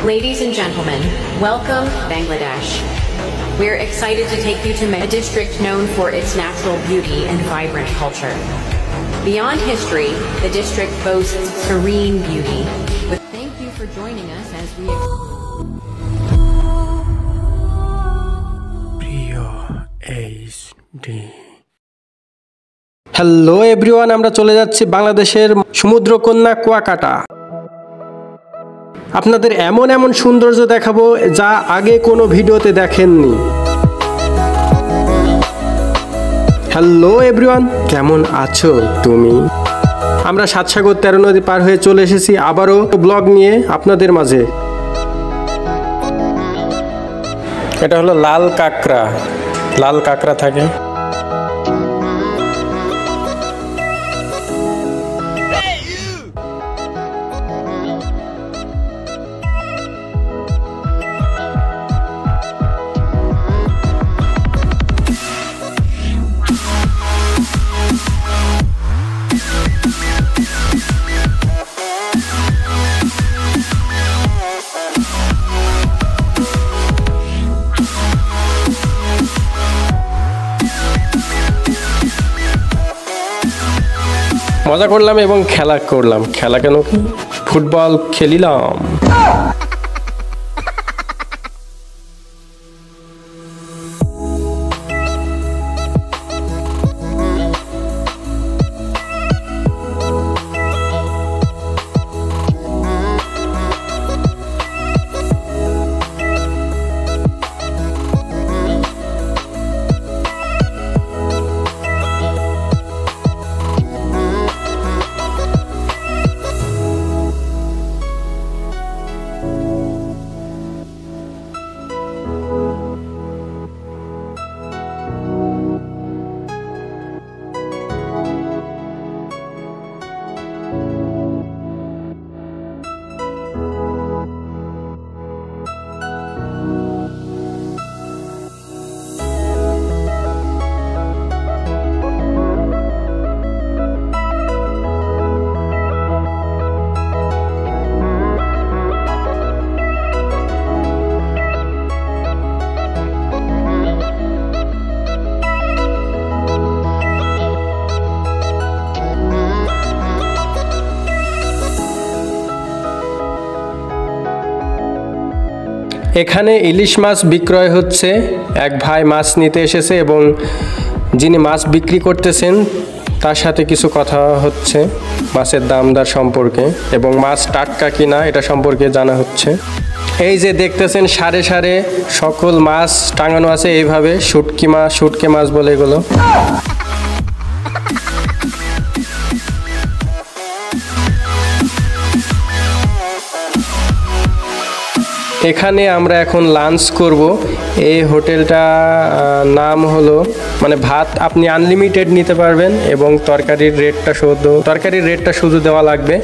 Ladies and gentlemen, welcome Bangladesh. We're excited to take you to a district known for its natural beauty and vibrant culture. Beyond history, the district boasts serene beauty. Thank you for joining us as we hello everyone, আমরা চলে যাচ্ছি বাংলাদেশের সমুদ্রকন্যা কুয়াকাটা। আপনাদের এমন এমন সৌন্দর্য দেখাবো যা আগে কোনো ভিডিওতে দেখেননি। হ্যালো এভরিওয়ান, কেমন আছো তুমি? আমরা সাতসাগর 13 নদী পার হয়ে চলে এসেছি আবারও ব্লগ নিয়ে আপনাদের মাঝে। এটা হলো লাল কাঁকড়া থাকে। মজা করলাম এবং খেলা করলাম। খেলা কেন কি, ফুটবল খেলিলাম। এখানে ইলিশ মাছ বিক্রয় হচ্ছে। এক ভাই মাছ নিতে এসেছে এবং যিনি মাছ বিক্রি করতেছেন তার সাথে কিছু কথা হচ্ছে মাছের দামদার সম্পর্কে এবং মাছ টাটকা কিনা এটা সম্পর্কে জানা হচ্ছে। এই যে দেখতেছেন সারে সারে সকল মাছ টাঙানো আছে এইভাবে, শুটকি মাছ বলে এগুলো। এখানে আমরা এখন লাঞ্চ করব। এই হোটেলটা নাম হলো, মানে ভাত আপনি আনলিমিটেড নিতে পারবেন এবং তরকারির রেটটা শুধু দেওয়া লাগবে,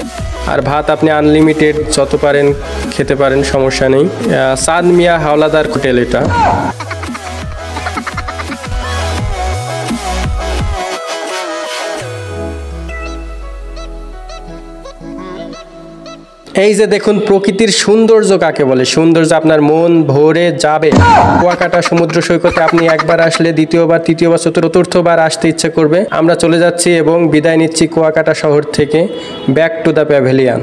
আর ভাত আপনি আনলিমিটেড যত পারেন খেতে পারেন, সমস্যা নেই। সাদ মিয়া হাওলাদার হোটেল এটা। এই যে দেখুন প্রকৃতির সৌন্দর্য কাকে বলে, সৌন্দর্য আপনার মন ভরে যাবে। কুয়াকাটা সমুদ্র সৈকতে আপনি একবার আসলে দ্বিতীয়বার, তৃতীয়বার, চতুর্থবার আসতে ইচ্ছে করবে। আমরা চলে যাচ্ছি এবং বিদায় নিচ্ছি কুয়াকাটা শহর থেকে, ব্যাক টু দ্য প্যাভিলিয়ন।